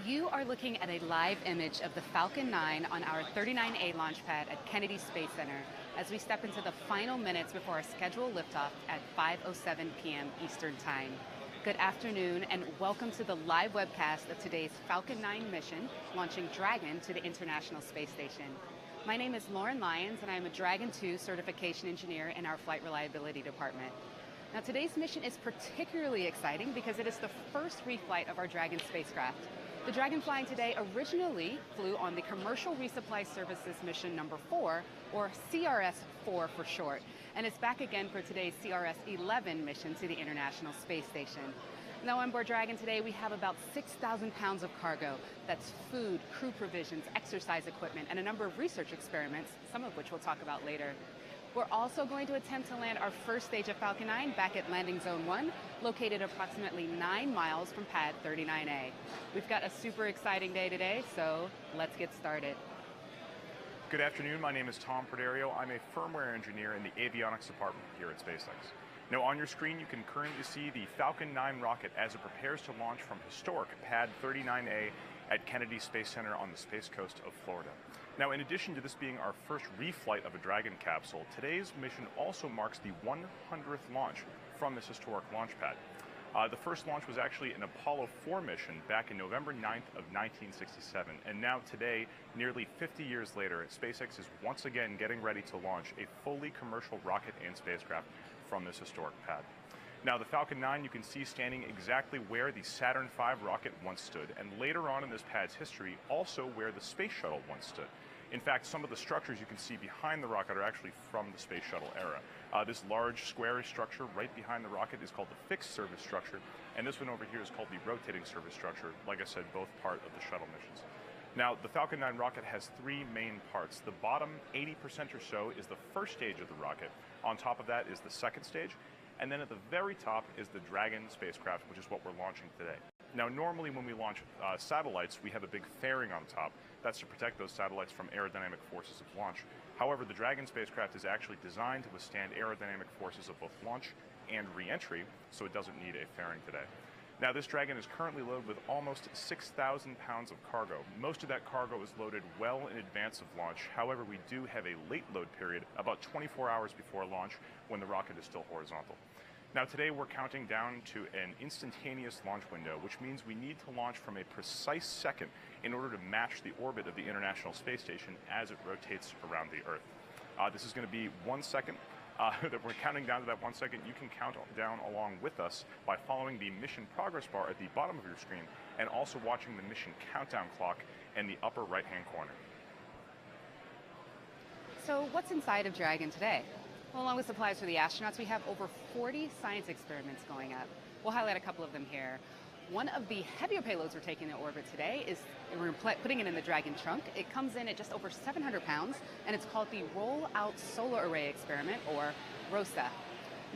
You are looking at a live image of the Falcon 9 on our 39A launch pad at Kennedy Space Center as we step into the final minutes before our scheduled liftoff at 5:07 p.m. Eastern Time. Good afternoon and welcome to the live webcast of today's Falcon 9 mission launching Dragon to the International Space Station. My name is Lauren Lyons and I am a Dragon 2 certification engineer in our Flight Reliability Department. Now today's mission is particularly exciting because it is the first reflight of our Dragon spacecraft. The Dragon flying today originally flew on the Commercial Resupply Services mission number 4, or CRS-4 for short, and it's back again for today's CRS-11 mission to the International Space Station. Now on board Dragon today we have about 6,000 pounds of cargo. That's food, crew provisions, exercise equipment, and a number of research experiments, some of which we'll talk about later. We're also going to attempt to land our first stage of Falcon 9 back at Landing Zone 1, located approximately 9 miles from Pad 39A. We've got a super exciting day today, so let's get started. Good afternoon, my name is Tom Perderio. I'm a firmware engineer in the avionics department here at SpaceX. Now on your screen you can currently see the Falcon 9 rocket as it prepares to launch from historic Pad 39A at Kennedy Space Center on the Space Coast of Florida. Now, in addition to this being our first reflight of a Dragon capsule, today's mission also marks the 100th launch from this historic launch pad. The first launch was actually an Apollo 4 mission back in November 9th of 1967, and now today, nearly 50 years later, SpaceX is once again getting ready to launch a fully commercial rocket and spacecraft from this historic pad. Now, the Falcon 9 you can see standing exactly where the Saturn V rocket once stood, and later on in this pad's history, also where the Space Shuttle once stood. In fact, some of the structures you can see behind the rocket are actually from the Space Shuttle era. This large squarish structure right behind the rocket is called the fixed service structure, and this one over here is called the rotating service structure, like I said, both part of the shuttle missions. Now, the Falcon 9 rocket has three main parts. The bottom 80% or so is the first stage of the rocket. On top of that is the second stage, and then at the very top is the Dragon spacecraft, which is what we're launching today. Now, normally when we launch satellites, we have a big fairing on top. That's to protect those satellites from aerodynamic forces of launch. However, the Dragon spacecraft is actually designed to withstand aerodynamic forces of both launch and re-entry, so it doesn't need a fairing today. Now, this Dragon is currently loaded with almost 6,000 pounds of cargo. Most of that cargo is loaded well in advance of launch. However, we do have a late load period, about 24 hours before launch, when the rocket is still horizontal. Now today we're counting down to an instantaneous launch window, which means we need to launch from a precise second in order to match the orbit of the International Space Station as it rotates around the Earth. This is going to be 1 second. That we're counting down to that 1 second. You can count down along with us by following the mission progress bar at the bottom of your screen and also watching the mission countdown clock in the upper right-hand corner. So what's inside of Dragon today? Well, along with supplies for the astronauts, we have over 40 science experiments going up. We'll highlight a couple of them here. One of the heavier payloads we're taking to orbit today is we're putting it in the Dragon trunk. It comes in at just over 700 pounds, and it's called the Roll-Out Solar Array Experiment, or ROSA.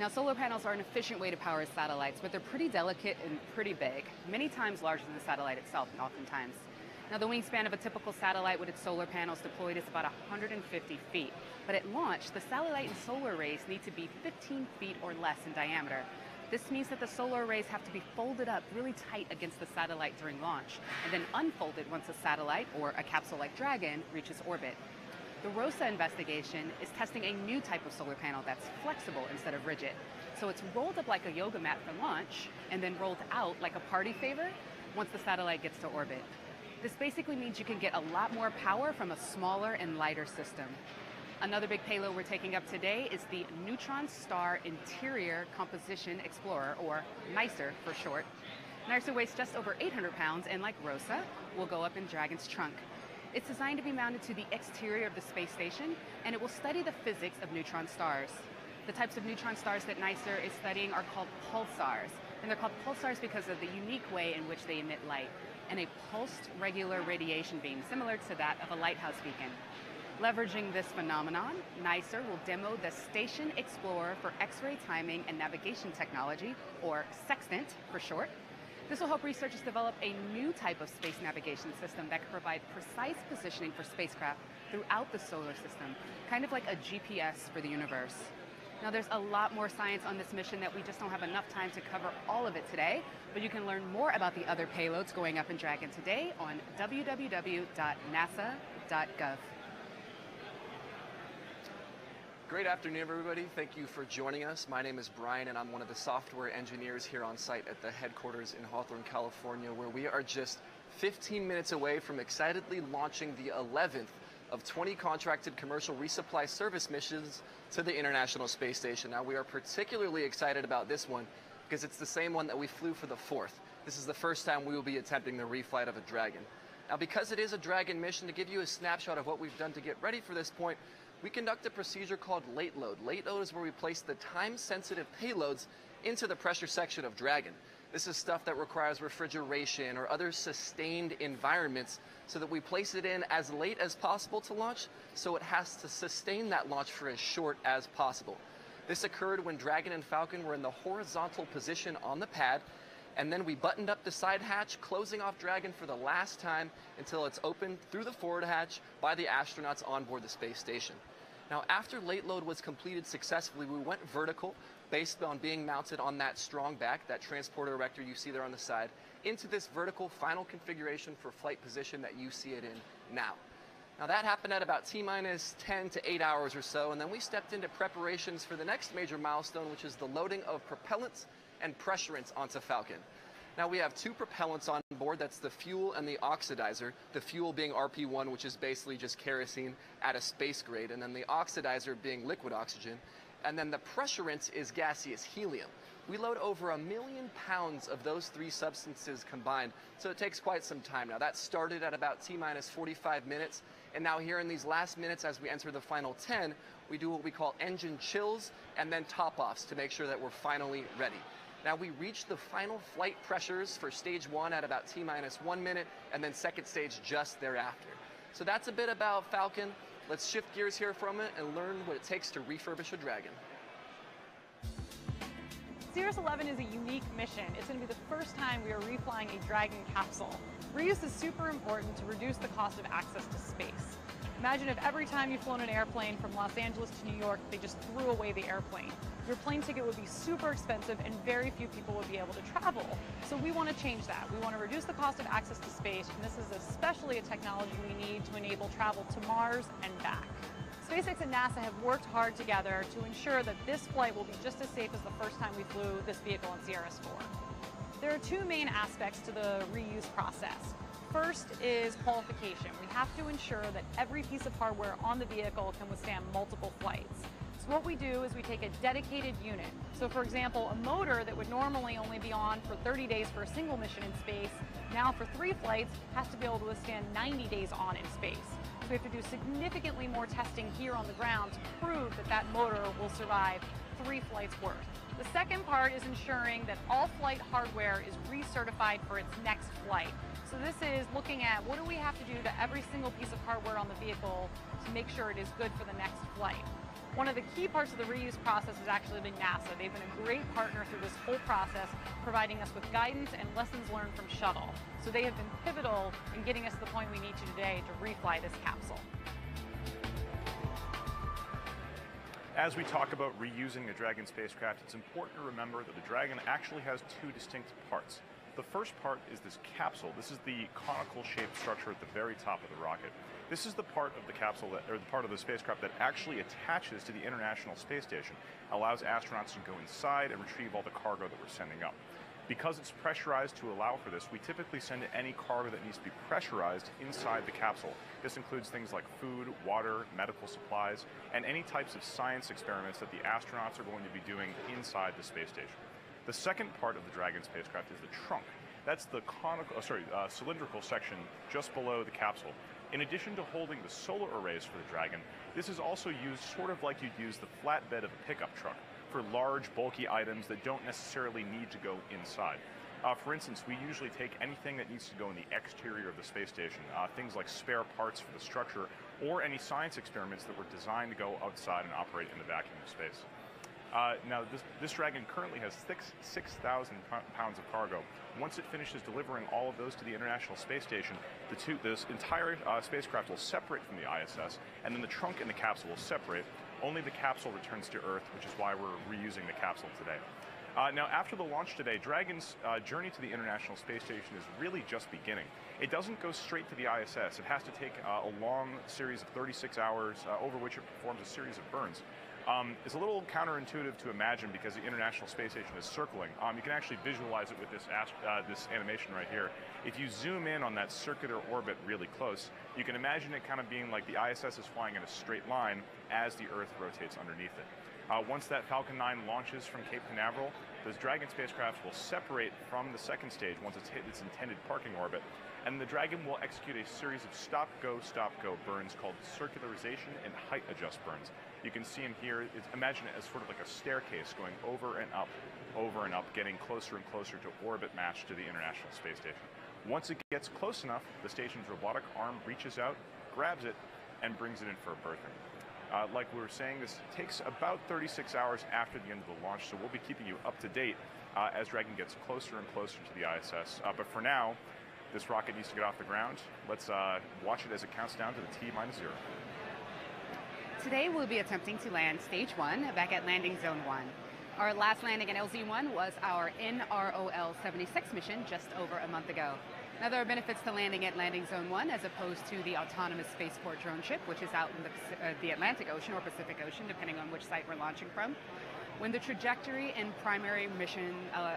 Now, solar panels are an efficient way to power satellites, but they're pretty delicate and pretty big, many times larger than the satellite itself, oftentimes. Now, the wingspan of a typical satellite with its solar panels deployed is about 150 feet. But at launch, the satellite and solar arrays need to be 15 feet or less in diameter. This means that the solar arrays have to be folded up really tight against the satellite during launch, and then unfolded once a satellite, or a capsule like Dragon, reaches orbit. The ROSA investigation is testing a new type of solar panel that's flexible instead of rigid. So it's rolled up like a yoga mat for launch, and then rolled out like a party favor once the satellite gets to orbit. This basically means you can get a lot more power from a smaller and lighter system. Another big payload we're taking up today is the Neutron Star Interior Composition Explorer, or NICER for short. NICER weighs just over 800 pounds and, like ROSA, will go up in Dragon's trunk. It's designed to be mounted to the exterior of the space station, and it will study the physics of neutron stars. The types of neutron stars that NICER is studying are called pulsars, and they're called pulsars because of the unique way in which they emit light, and a pulsed regular radiation beam, similar to that of a lighthouse beacon. Leveraging this phenomenon, NICER will demo the Station Explorer for X-ray Timing and Navigation Technology, or Sextant for short. This will help researchers develop a new type of space navigation system that can provide precise positioning for spacecraft throughout the solar system, kind of like a GPS for the universe. Now, there's a lot more science on this mission that we just don't have enough time to cover all of it today, but you can learn more about the other payloads going up in Dragon today on www.nasa.gov. Great afternoon, everybody. Thank you for joining us. My name is Brian, and I'm one of the software engineers here on site at the headquarters in Hawthorne, California, where we are just 15 minutes away from excitedly launching the 11th of 20 contracted commercial resupply service missions to the International Space Station. Now, we are particularly excited about this one because it's the same one that we flew for the 4th. This is the first time we will be attempting the reflight of a Dragon. Now, because it is a Dragon mission, to give you a snapshot of what we've done to get ready for this point, we conduct a procedure called late load. Late load is where we place the time-sensitive payloads into the pressure section of Dragon. This is stuff that requires refrigeration or other sustained environments so that we place it in as late as possible to launch, so it has to sustain that launch for as short as possible. This occurred when Dragon and Falcon were in the horizontal position on the pad, and then we buttoned up the side hatch, closing off Dragon for the last time until it's opened through the forward hatch by the astronauts on board the space station. Now, after late load was completed successfully, we went vertical based on being mounted on that strong back, that transporter erector you see there on the side, into this vertical final configuration for flight position that you see it in now. Now, that happened at about T-minus 10 to 8 hours or so, and then we stepped into preparations for the next major milestone, which is the loading of propellants and pressurants onto Falcon. Now, we have two propellants on board. That's the fuel and the oxidizer. The fuel being RP1, which is basically just kerosene at a space grade, and then the oxidizer being liquid oxygen. And then the pressurant is gaseous helium. We load over 1 million pounds of those three substances combined, so it takes quite some time. Now, that started at about T-minus 45 minutes, and now here in these last minutes as we enter the final 10, we do what we call engine chills and then top-offs to make sure that we're finally ready. Now, we reached the final flight pressures for stage 1 at about T-minus 1 minute, and then second stage just thereafter. So that's a bit about Falcon. Let's shift gears here for a minute and learn what it takes to refurbish a Dragon. CRS-11 is a unique mission. It's going to be the first time we are reflying a Dragon capsule. Reuse is super important to reduce the cost of access to space. Imagine if every time you've flown an airplane from Los Angeles to New York, they just threw away the airplane. Your plane ticket would be super expensive and very few people would be able to travel. So we want to change that. We want to reduce the cost of access to space, and this is especially a technology we need to enable travel to Mars and back. SpaceX and NASA have worked hard together to ensure that this flight will be just as safe as the first time we flew this vehicle in CRS-4. There are two main aspects to the reuse process. First is qualification. We have to ensure that every piece of hardware on the vehicle can withstand multiple flights. So what we do is we take a dedicated unit. So for example, a motor that would normally only be on for 30 days for a single mission in space, now for 3 flights has to be able to withstand 90 days on in space. So we have to do significantly more testing here on the ground to prove that that motor will survive 3 flights worth. The second part is ensuring that all flight hardware is recertified for its next flight. So this is looking at what do we have to do to every single piece of hardware on the vehicle to make sure it is good for the next flight. One of the key parts of the reuse process has actually been NASA. They've been a great partner through this whole process, providing us with guidance and lessons learned from shuttle. So they have been pivotal in getting us to the point we need to today to refly this capsule. As we talk about reusing a Dragon spacecraft, it's important to remember that the Dragon actually has 2 distinct parts. The first part is this capsule. This is the conical shaped structure at the very top of the rocket. This is the part of the capsule or the part of the spacecraft that actually attaches to the International Space Station, allows astronauts to go inside and retrieve all the cargo that we're sending up. Because it's pressurized to allow for this, we typically send any cargo that needs to be pressurized inside the capsule. This includes things like food, water, medical supplies, and any types of science experiments that the astronauts are going to be doing inside the space station. The second part of the Dragon spacecraft is the trunk. That's the cylindrical section just below the capsule. In addition to holding the solar arrays for the Dragon, this is also used sort of like you'd use the flatbed of a pickup truck for large, bulky items that don't necessarily need to go inside. For instance, we usually take anything that needs to go in the exterior of the space station, things like spare parts for the structure, or any science experiments that were designed to go outside and operate in the vacuum of space. Now, this Dragon currently has 6,000 pounds of cargo. Once it finishes delivering all of those to the International Space Station, this entire spacecraft will separate from the ISS, and then the trunk and the capsule will separate, Only the capsule returns to Earth, which is why we're reusing the capsule today. Now, after the launch today, Dragon's journey to the International Space Station is really just beginning. It doesn't go straight to the ISS. It has to take a long series of 36 hours over which it performs a series of burns. It's a little counterintuitive to imagine because the International Space Station is circling. You can actually visualize it with this animation right here. If you zoom in on that circular orbit really close, you can imagine it kind of being like the ISS is flying in a straight line as the Earth rotates underneath it. Once that Falcon 9 launches from Cape Canaveral, those Dragon spacecraft will separate from the second stage once it's hit its intended parking orbit, and the Dragon will execute a series of stop-go burns called circularization and height adjust burns. You can see them here. Imagine it as sort of like a staircase going over and up, getting closer and closer to orbit match to the International Space Station. Once it gets close enough, the station's robotic arm reaches out, grabs it, and brings it in for a berthing. Like we were saying, this takes about 36 hours after the end of the launch, so we'll be keeping you up to date as Dragon gets closer and closer to the ISS. But for now, this rocket needs to get off the ground. Let's watch it as it counts down to the T-0. Today we'll be attempting to land Stage 1 back at Landing Zone 1. Our last landing in LZ-1 was our NROL-76 mission just over a month ago. Now, there are benefits to landing at Landing Zone 1 as opposed to the autonomous spaceport drone ship, which is out in the Atlantic Ocean or Pacific Ocean, depending on which site we're launching from, when the trajectory and primary mission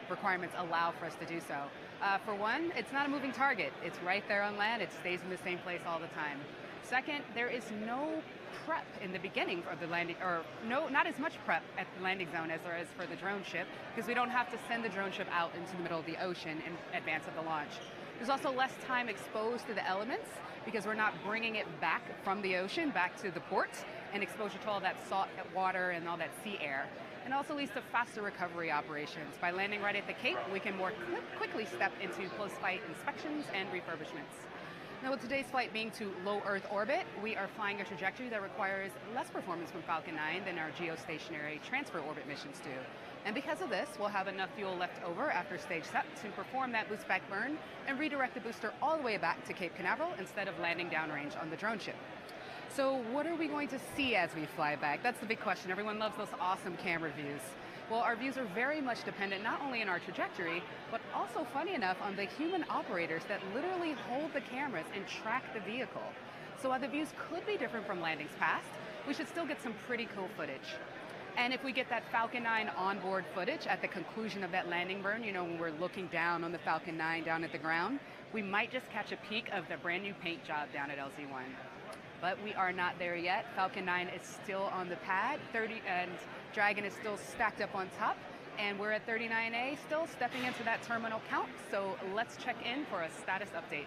requirements allow for us to do so. For one, it's not a moving target. It's right there on land. It stays in the same place all the time. Second, there is no prep in the beginning of the landing, or not as much prep at the landing zone as there is for the drone ship, because we don't have to send the drone ship out into the middle of the ocean in advance of the launch. There's also less time exposed to the elements because we're not bringing it back from the ocean back to the port and exposure to all that salt water and all that sea air. And also leads to faster recovery operations. By landing right at the Cape, we can more quickly step into post-flight inspections and refurbishments. Now, with today's flight being to low Earth orbit, we are flying a trajectory that requires less performance from Falcon 9 than our geostationary transfer orbit missions do. And because of this, we'll have enough fuel left over after stage set to perform that boost back burn and redirect the booster all the way back to Cape Canaveral instead of landing downrange on the drone ship. So what are we going to see as we fly back? That's the big question. Everyone loves those awesome camera views. Well, our views are very much dependent not only on our trajectory, but also, funny enough, on the human operators that literally hold the cameras and track the vehicle. So while the views could be different from landings past, we should still get some pretty cool footage. And if we get that Falcon 9 onboard footage at the conclusion of that landing burn, you know, when we're looking down on the Falcon 9 down at the ground, we might just catch a peek of the brand new paint job down at LZ-1. But we are not there yet. Falcon 9 is still on the pad, and Dragon is still stacked up on top, and we're at 39A, still stepping into that terminal count. So let's check in for a status update.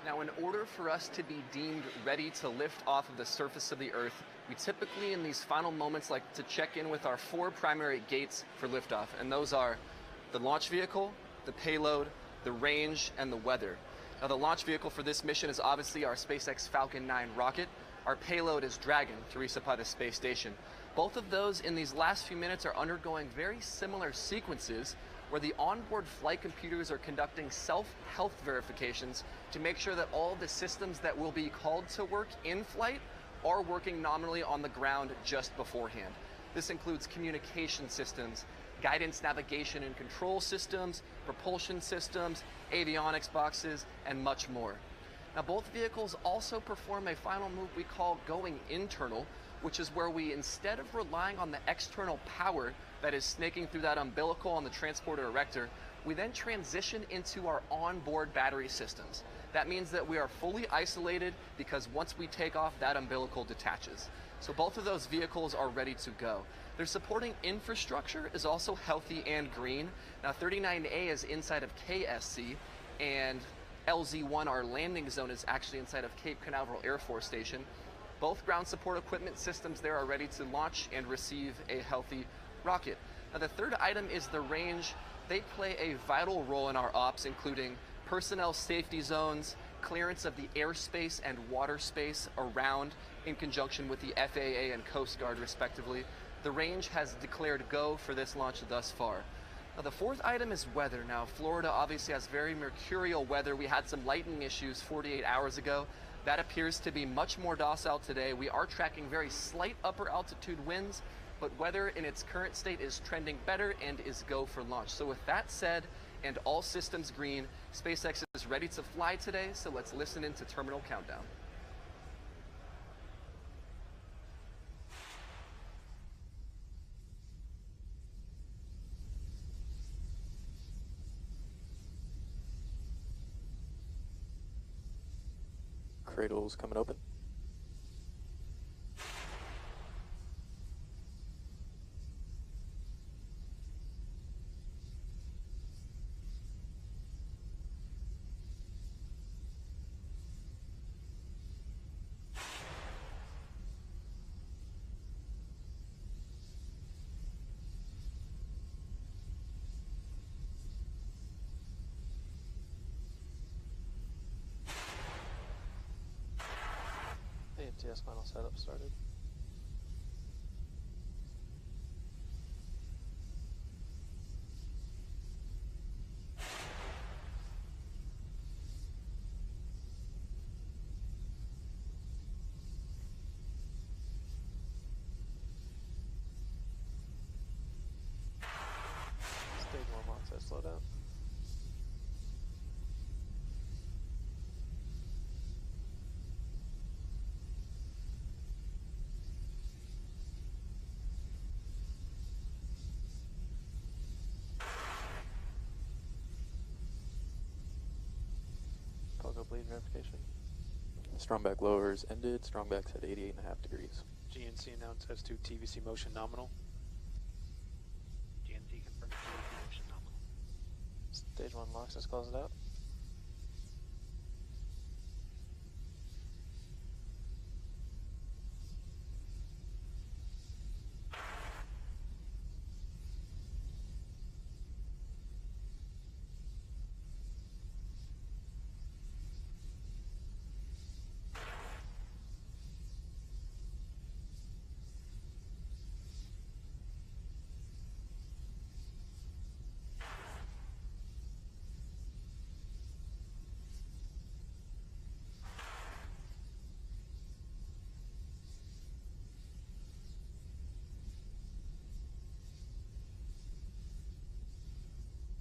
Now, in order for us to be deemed ready to lift off of the surface of the Earth, we typically, in these final moments, like to check in with our 4 primary gates for liftoff, and those are the launch vehicle, the payload, the range, and the weather. Now, the launch vehicle for this mission is obviously our SpaceX Falcon 9 rocket. Our payload is Dragon to resupply the space station. Both of those in these last few minutes are undergoing very similar sequences where the onboard flight computers are conducting self-health verifications to make sure that all the systems that will be called to work in flight are working nominally on the ground just beforehand. This includes communication systems, guidance, navigation and control systems, propulsion systems, avionics boxes, and much more. Now, both vehicles also perform a final move we call going internal, which is where we, instead of relying on the external power that is snaking through that umbilical on the transporter erector, we then transition into our onboard battery systems. That means that we are fully isolated because once we take off, that umbilical detaches. So both of those vehicles are ready to go. Their supporting infrastructure is also healthy and green. Now, 39A is inside of KSC, and LZ-1, our landing zone, is actually inside of Cape Canaveral Air Force Station. Both ground support equipment systems there are ready to launch and receive a healthy rocket. Now, the third item is the range. They play a vital role in our ops, including personnel safety zones, clearance of the airspace and water space around in conjunction with the FAA and Coast Guard, respectively. The range has declared go for this launch thus far. Now, the fourth item is weather. Now, Florida obviously has very mercurial weather. We had some lightning issues 48 hours ago. That appears to be much more docile today. We are tracking very slight upper altitude winds, but weather in its current state is trending better and is go for launch. So with that said, and all systems green, SpaceX is ready to fly today, so let's listen into terminal countdown. Cradle's coming open. AFTS final setup started. Stage 1 launch says slow down. Cargo bleed verification. Strongback lowers ended. Strongback's at 88.5 degrees. GNC announced S2 TVC motion nominal. GNC confirmed TVC motion nominal. Stage 1 locks, let's close it out.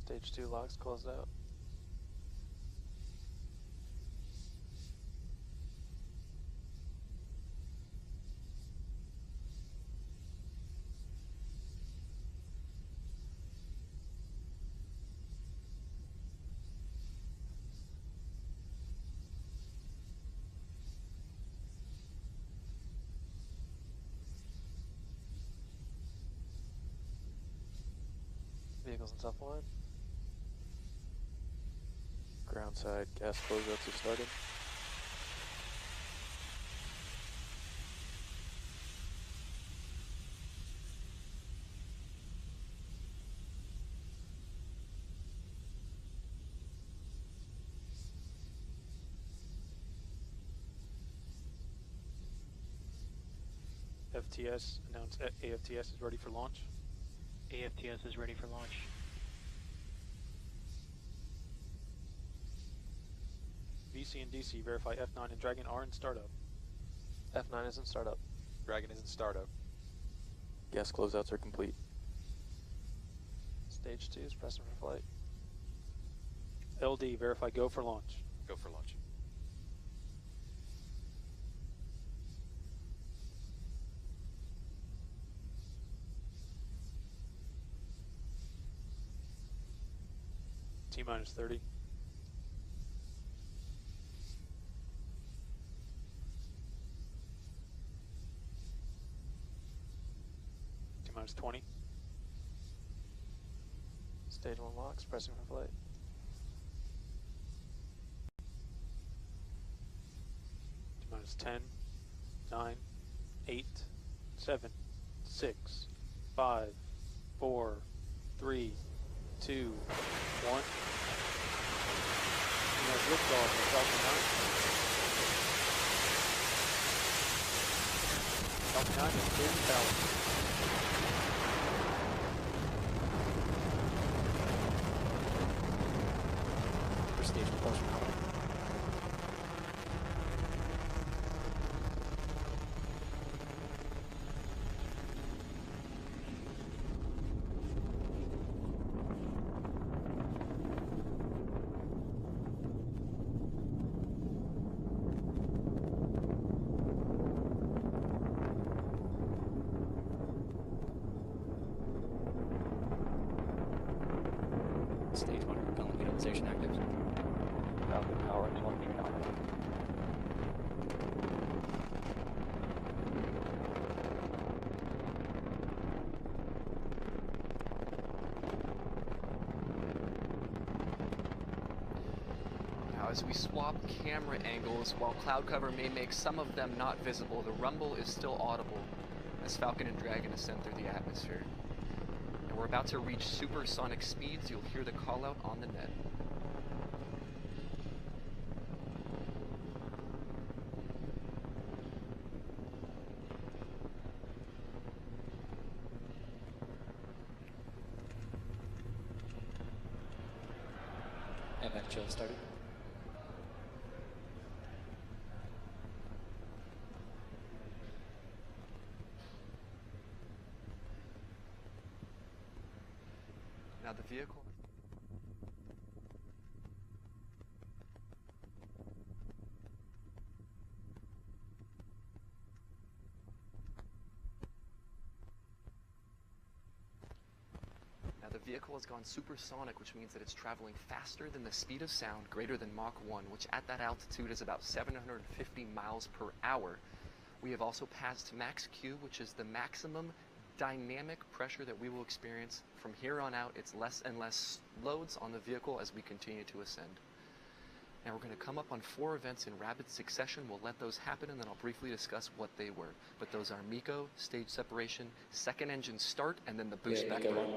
Stage 2 locks closed out. Vehicles in top line. Ground side gas closeouts are started. FTS announced AFTS is ready for launch. AFTS is ready for launch. VC and DC verify F9 and Dragon are in startup. F9 is in startup. Dragon is in startup. Gas closeouts are complete. Stage 2 is pressing for flight. LD verify go for launch. Go for launch. T-minus 30. T-minus 20. Stage 1 locks, pressing for flight. T-minus 10, 9, 8, 7, 6, 5, 4, 3, 2, 1. We have liftoff of Falcon 9. Falcon 9 is clear to balance. For stage propulsion out. Ignition active. Falcon power telemetry on. Now, as we swap camera angles, while cloud cover may make some of them not visible, the rumble is still audible as Falcon and Dragon ascend through the atmosphere. And we're about to reach supersonic speeds. You'll hear the call out on the net. And that chill started. Now the vehicle. Now the vehicle has gone supersonic, which means that it's traveling faster than the speed of sound, greater than Mach 1, which at that altitude is about 750 miles per hour. We have also passed Max Q, which is the maximum dynamic pressure that we will experience. From here on out, it's less and less loads on the vehicle as we continue to ascend. Now we're going to come up on 4 events in rapid succession. We'll let those happen and then I'll briefly discuss what they were. But those are MECO, stage separation, second engine start, and then the boost back burn.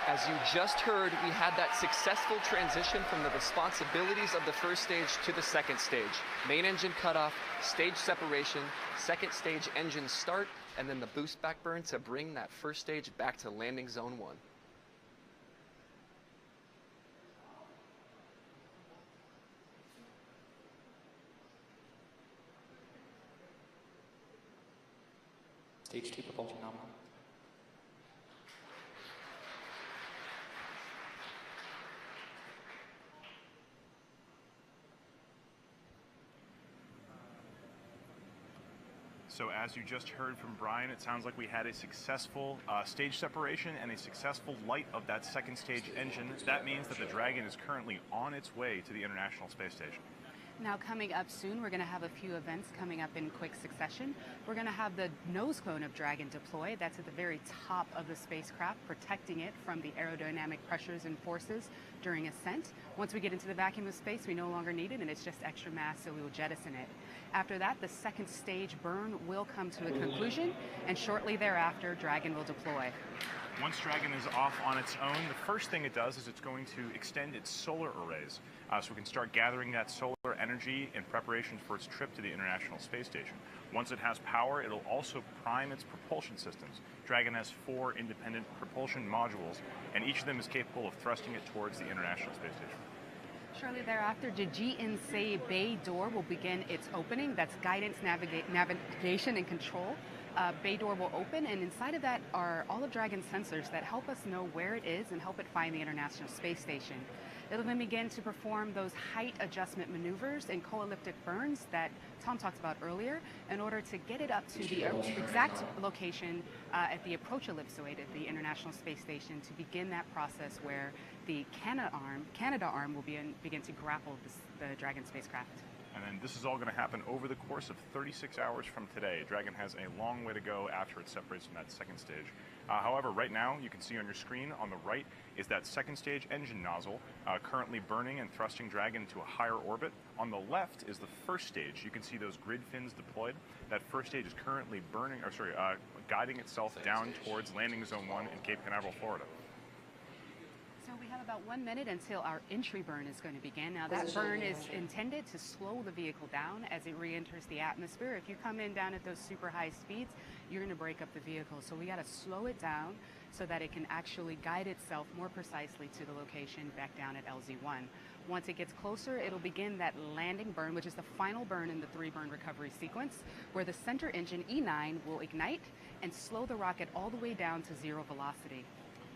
As you just heard, we had that successful transition from the responsibilities of the first stage to the second stage. Main engine cutoff, stage separation, second stage engine start, and then the boost back burn to bring that first stage back to landing zone 1. Stage 2 propulsion nominal. So as you just heard from Brian, it sounds like we had a successful stage separation and a successful light of that second stage engine. That means that the Dragon is currently on its way to the International Space Station. Now coming up soon, we're going to have a few events coming up in quick succession. We're going to have the nose cone of Dragon deploy. That's at the very top of the spacecraft, protecting it from the aerodynamic pressures and forces during ascent. Once we get into the vacuum of space, we no longer need it, and it's just extra mass, so we will jettison it. After that, the second stage burn will come to a conclusion, and shortly thereafter, Dragon will deploy. Once Dragon is off on its own, the first thing it does is it's going to extend its solar arrays so we can start gathering that solar energy in preparation for its trip to the International Space Station. Once it has power, it'll also prime its propulsion systems. Dragon has 4 independent propulsion modules, and each of them is capable of thrusting it towards the International Space Station. Shortly thereafter, the GNC bay door will begin its opening. That's guidance, navigation, and control. Bay door will open, and inside of that are all of Dragon's sensors that help us know where it is and help it find the International Space Station. It'll then begin to perform those height adjustment maneuvers and co-elliptic burns that Tom talked about earlier in order to get it up to the exact location at the approach ellipsoid at the International Space Station to begin that process where the Canada arm will begin to grapple the Dragon spacecraft. And then this is all going to happen over the course of 36 hours from today. Dragon has a long way to go after it separates from that second stage. However, right now, you can see on your screen on the right is that second stage engine nozzle currently burning and thrusting Dragon into a higher orbit. On the left is the first stage. You can see those grid fins deployed. That first stage is currently guiding itself down towards landing zone 1 in Cape Canaveral, Florida. So we have about 1 minute until our entry burn is going to begin. Now that burn is intended to slow the vehicle down as it re-enters the atmosphere. If you come in down at those super high speeds, you're going to break up the vehicle. So we got to slow it down so that it can actually guide itself more precisely to the location back down at LZ1. Once it gets closer, it'll begin that landing burn, which is the final burn in the 3-burn recovery sequence, where the center engine E9 will ignite and slow the rocket all the way down to 0 velocity.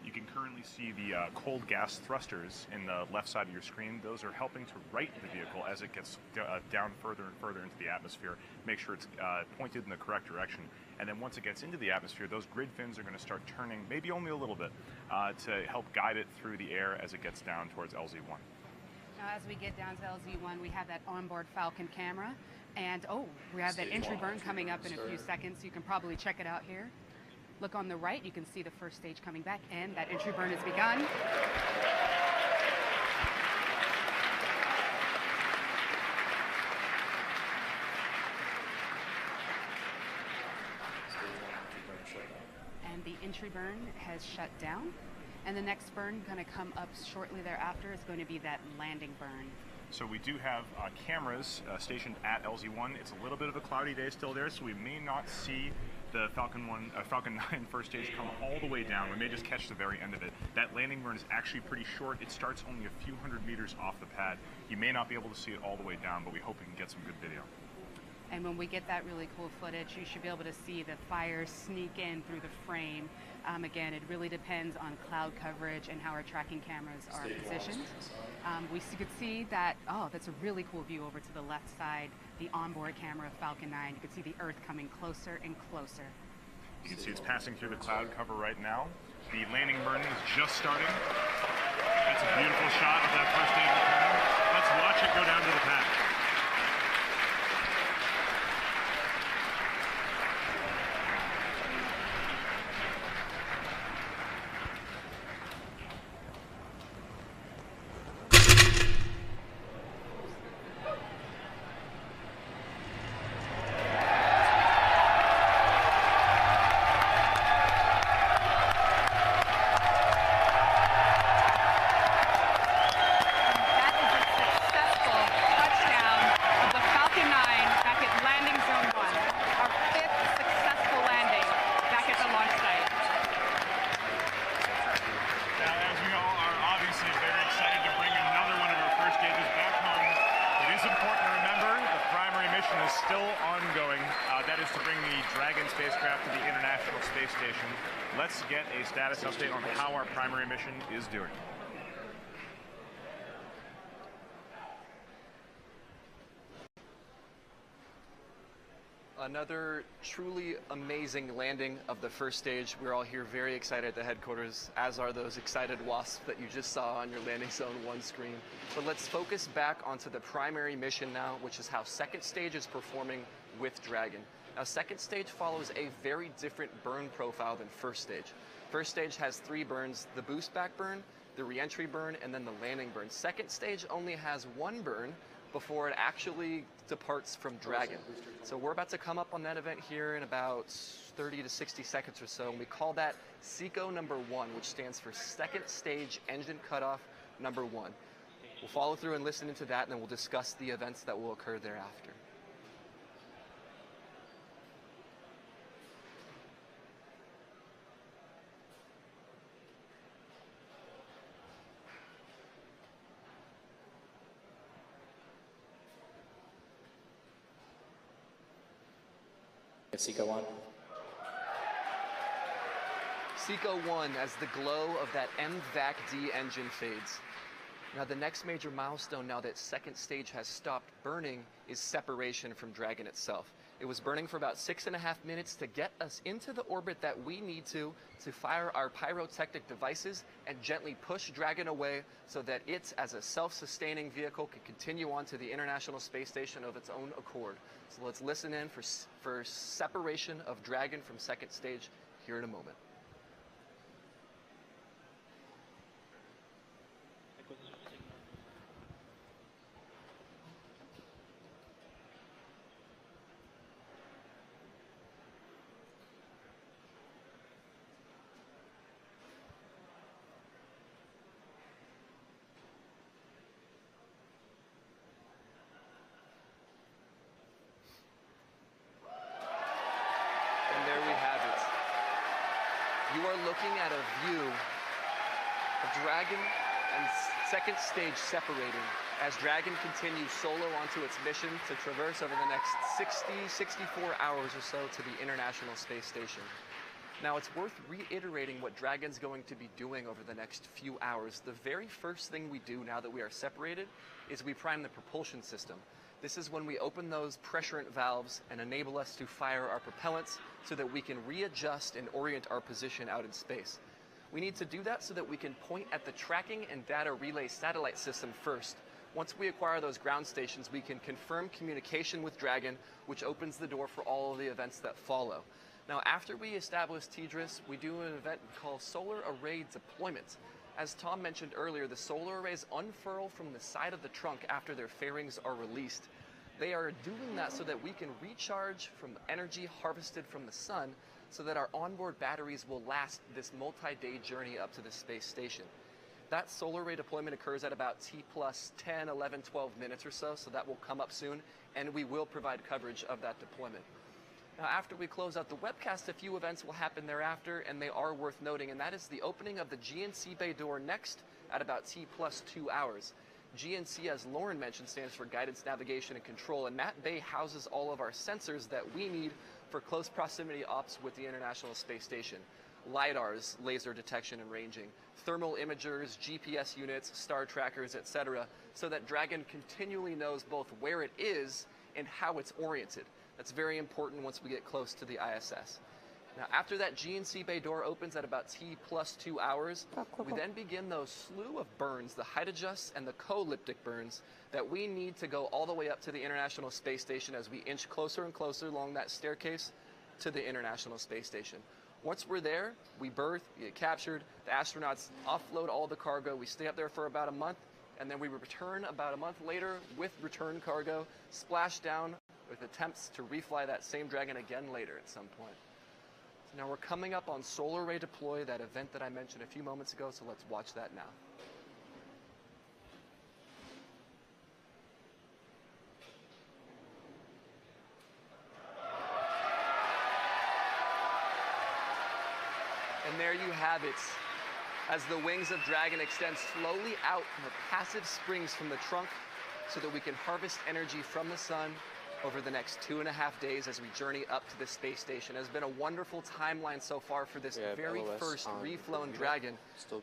You can currently see the cold gas thrusters in the left side of your screen. Those are helping to right the vehicle as it gets down further and further into the atmosphere, make sure it's pointed in the correct direction. And then once it gets into the atmosphere, those grid fins are going to start turning, maybe only a little bit, to help guide it through the air as it gets down towards LZ1. Now, as we get down to LZ1, we have that onboard Falcon camera, and we have that entry burn coming up in a few seconds. You can probably check it out here. Look on the right, you can see the first stage coming back, and that entry burn has begun. And the entry burn has shut down. And the next burn going to come up shortly thereafter is going to be that landing burn. So we do have cameras stationed at LZ1. It's a little bit of a cloudy day still there, so we may not see the Falcon 9 first stage come all the way down. We may just catch the very end of it. That landing burn is actually pretty short. It starts only a few hundred meters off the pad. You may not be able to see it all the way down, but we hope we can get some good video. And when we get that really cool footage, you should be able to see the fire sneak in through the frame. Again, it really depends on cloud coverage and how our tracking cameras are positioned. We could see that, that's a really cool view over to the left side, the onboard camera of Falcon 9. You can see the Earth coming closer and closer. You can see it's passing through the cloud cover right now. The landing burn is just starting. That's a beautiful shot of that first stage return. Let's watch it go down to the pad. Let's get a status update on how our primary mission is doing. Another truly amazing landing of the first stage. We're all here very excited at the headquarters, as are those excited wasps that you just saw on your landing zone 1 screen. But let's focus back onto the primary mission now, which is how second stage is performing with Dragon. Now, second stage follows a very different burn profile than first stage. First stage has 3 burns: the boost back burn, the re-entry burn, and then the landing burn. Second stage only has 1 burn before it actually departs from Dragon. So we're about to come up on that event here in about 30 to 60 seconds or so, and we call that SECO number 1, which stands for second stage engine cutoff number 1. We'll follow through and listen into that, and then we'll discuss the events that will occur thereafter. SECO 1. SECO 1 as the glow of that MVAC-D engine fades. Now the next major milestone, now that second stage has stopped burning, is separation from Dragon itself. It was burning for about 6.5 minutes to get us into the orbit that we need to fire our pyrotechnic devices and gently push Dragon away so that it, as a self-sustaining vehicle, can continue on to the International Space Station of its own accord. So let's listen in for separation of Dragon from second stage here in a moment. You are looking at a view of Dragon and second stage separating as Dragon continues solo onto its mission to traverse over the next 64 hours or so to the International Space Station. Now, it's worth reiterating what Dragon's going to be doing over the next few hours. The very first thing we do now that we are separated is we prime the propulsion system. This is when we open those pressurant valves and enable us to fire our propellants so that we can readjust and orient our position out in space. We need to do that so that we can point at the tracking and data relay satellite system first. Once we acquire those ground stations, we can confirm communication with Dragon, which opens the door for all of the events that follow. Now, after we establish TDRS, we do an event called Solar Array Deployment. As Tom mentioned earlier, the solar arrays unfurl from the side of the trunk after their fairings are released. They are doing that so that we can recharge from energy harvested from the sun so that our onboard batteries will last this multi-day journey up to the space station. That solar array deployment occurs at about T plus 10, 11, 12 minutes or so that will come up soon, and we will provide coverage of that deployment. Now, after we close out the webcast, a few events will happen thereafter, and they are worth noting, and that is the opening of the GNC bay door next at about T plus 2 hours. GNC, as Lauren mentioned, stands for Guidance, Navigation, and Control, and that bay houses all of our sensors that we need for close proximity ops with the International Space Station. LiDARs, laser detection and ranging, thermal imagers, GPS units, star trackers, etc., so that Dragon continually knows both where it is and how it's oriented. That's very important once we get close to the ISS. Now, after that GNC bay door opens at about T plus 2 hours, we then begin those slew of burns, the height adjusts and the co-elliptic burns that we need to go all the way up to the International Space Station as we inch closer and closer along that staircase to the International Space Station. Once we're there, we berth, we get captured, the astronauts offload all the cargo, we stay up there for about a month, and then we return about a month later with return cargo, splash down with attempts to refly that same Dragon again later at some point. So now we're coming up on Solar Array Deploy, that event that I mentioned a few moments ago, so let's watch that now. And there you have it. As the wings of Dragon extend slowly out from the passive springs from the trunk so that we can harvest energy from the sun over the next 2.5 days as we journey up to the space station. It has been a wonderful timeline so far for this very first reflown Dragon.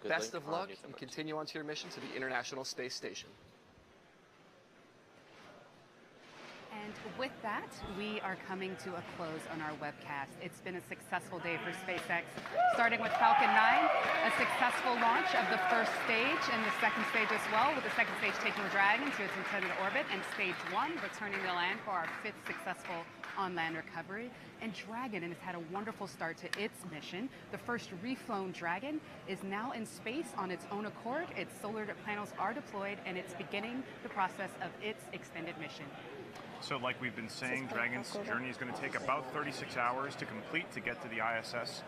Best of luck and continue on to your mission to the International Space Station. And with that, we are coming to a close on our webcast. It's been a successful day for SpaceX, starting with Falcon 9, a successful launch of the first stage and the second stage as well, with the second stage taking Dragon to its intended orbit, and stage 1 returning to land for our 5th successful on-land recovery. And Dragon has had a wonderful start to its mission. The first reflown Dragon is now in space on its own accord. Its solar panels are deployed, and it's beginning the process of its extended mission. So like we've been saying, Dragon's journey is going to take about 36 hours to complete to get to the ISS.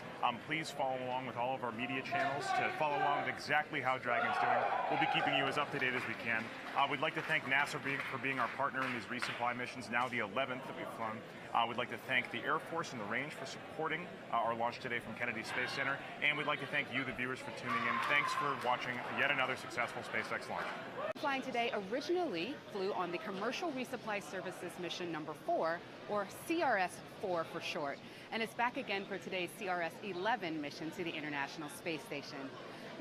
Please follow along with all of our media channels to follow along with exactly how Dragon's doing. We'll be keeping you as up to date as we can. We'd like to thank NASA for being our partner in these resupply missions, now the 11th that we've flown. We'd like to thank the Air Force and the Range for supporting our launch today from Kennedy Space Center. And we'd like to thank you, the viewers, for tuning in. Thanks for watching yet another successful SpaceX launch. Flying today originally flew on the Commercial Resupply Services mission number 4, or CRS 4 for short, and it's back again for today's CRS 11 mission to the International Space Station.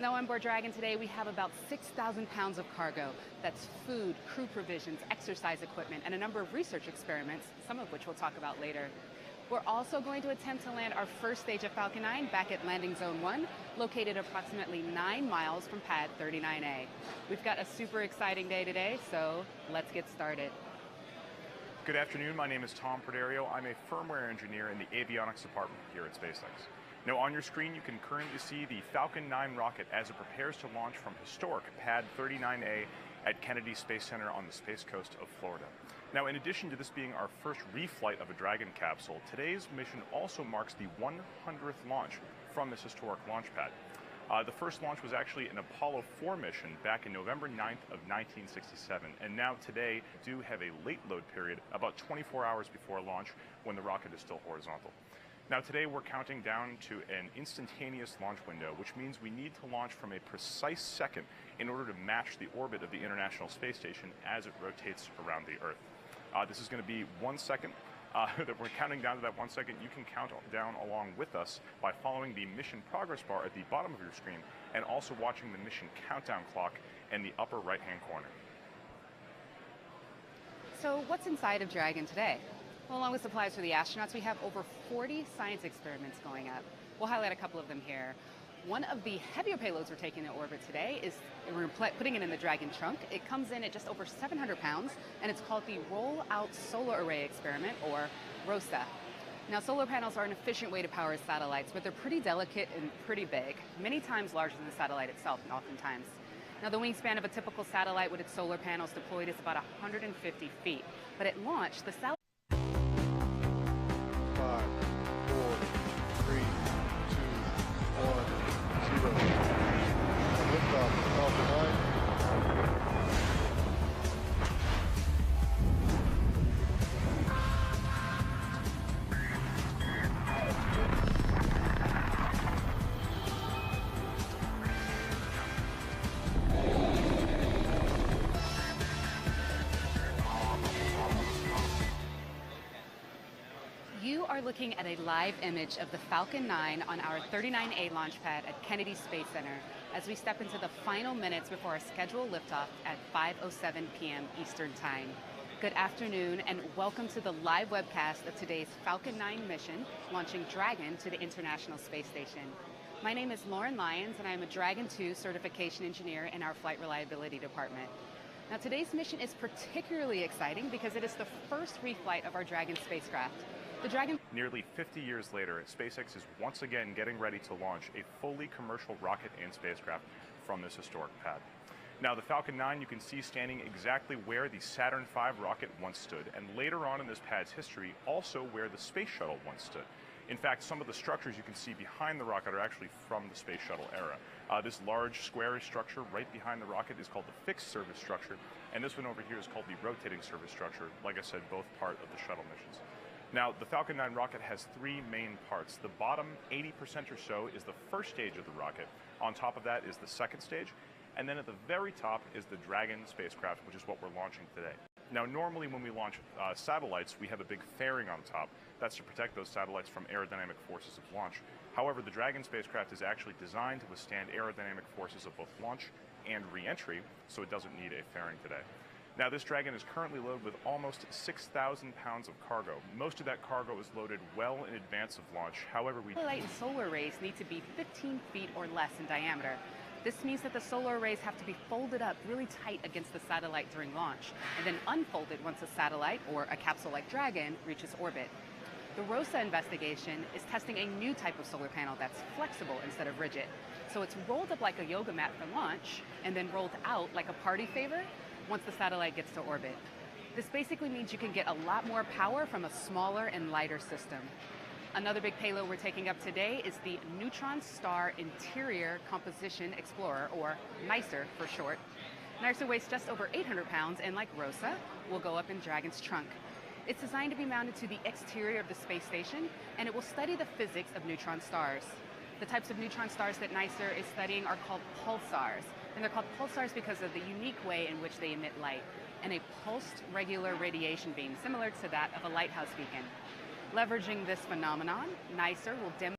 Now on board Dragon today, we have about 6,000 pounds of cargo. That's food, crew provisions, exercise equipment, and a number of research experiments, some of which we'll talk about later. We're also going to attempt to land our first stage of Falcon 9 back at Landing Zone 1, located approximately 9 miles from Pad 39A. We've got a super exciting day today, so let's get started. Good afternoon, my name is Tom Perderio. I'm a firmware engineer in the avionics department here at SpaceX. Now on your screen you can currently see the Falcon 9 rocket as it prepares to launch from historic Pad 39A at Kennedy Space Center on the Space Coast of Florida. Now, in addition to this being our first reflight of a Dragon capsule, today's mission also marks the 100th launch from this historic launch pad. The first launch was actually an Apollo 4 mission back in November 9th of 1967, and now today we do have a late load period about 24 hours before launch when the rocket is still horizontal. Now today we're counting down to an instantaneous launch window, which means we need to launch from a precise second in order to match the orbit of the International Space Station as it rotates around the Earth. This is going to be 1 second that we're counting down to that 1 second. You can count down along with us by following the mission progress bar at the bottom of your screen and also watching the mission countdown clock in the upper right-hand corner. So what's inside of Dragon today? Well, along with supplies for the astronauts, we have over 40 science experiments going up. We'll highlight a couple of them here. One of the heavier payloads we're taking to orbit today is we're putting it in the Dragon trunk. It comes in at just over 700 pounds, and it's called the Roll-Out Solar Array Experiment, or ROSA. Now, solar panels are an efficient way to power satellites, but they're pretty delicate and pretty big, many times larger than the satellite itself, and oftentimes. Now, the wingspan of a typical satellite with its solar panels deployed is about 150 feet, but at launch, the satellite 5, 4, 3, 2, 1, 0. Liftoff of Falcon 9. You are looking at a live image of the Falcon 9 on our 39A launch pad at Kennedy Space Center as we step into the final minutes before our scheduled liftoff at 5:07 p.m. Eastern Time. Good afternoon and welcome to the live webcast of today's Falcon 9 mission launching Dragon to the International Space Station. My name is Lauren Lyons and I am a Dragon 2 certification engineer in our Flight Reliability Department. Now, today's mission is particularly exciting because it is the first reflight of our Dragon spacecraft. The Dragon. Nearly 50 years later, SpaceX is once again getting ready to launch a fully commercial rocket and spacecraft from this historic pad. Now, the Falcon 9 you can see standing exactly where the Saturn V rocket once stood, and later on in this pad's history, also where the Space Shuttle once stood. In fact, some of the structures you can see behind the rocket are actually from the Space Shuttle era. This large squarish structure right behind the rocket is called the fixed service structure, and this one over here is called the rotating service structure, like I said, both part of the shuttle missions. Now, the Falcon 9 rocket has three main parts. The bottom 80% or so is the first stage of the rocket. On top of that is the second stage. And then at the very top is the Dragon spacecraft, which is what we're launching today. Now, normally when we launch satellites, we have a big fairing on top. That's to protect those satellites from aerodynamic forces of launch. However, the Dragon spacecraft is actually designed to withstand aerodynamic forces of both launch and re-entry, so it doesn't need a fairing today. Now, this Dragon is currently loaded with almost 6,000 pounds of cargo. Most of that cargo is loaded well in advance of launch. However, Satellite and solar arrays need to be 15 feet or less in diameter. This means that the solar arrays have to be folded up really tight against the satellite during launch, and then unfolded once a satellite, or a capsule like Dragon, reaches orbit. The ROSA investigation is testing a new type of solar panel that's flexible instead of rigid. So it's rolled up like a yoga mat for launch, and then rolled out like a party favor once the satellite gets to orbit. This basically means you can get a lot more power from a smaller and lighter system. Another big payload we're taking up today is the Neutron Star Interior Composition Explorer, or NICER for short. NICER weighs just over 800 pounds and, like ROSA, will go up in Dragon's trunk. It's designed to be mounted to the exterior of the space station, and it will study the physics of neutron stars. The types of neutron stars that NICER is studying are called pulsars. And they're called pulsars because of the unique way in which they emit light, and a pulsed regular radiation beam similar to that of a lighthouse beacon. Leveraging this phenomenon, NICER will demonstrate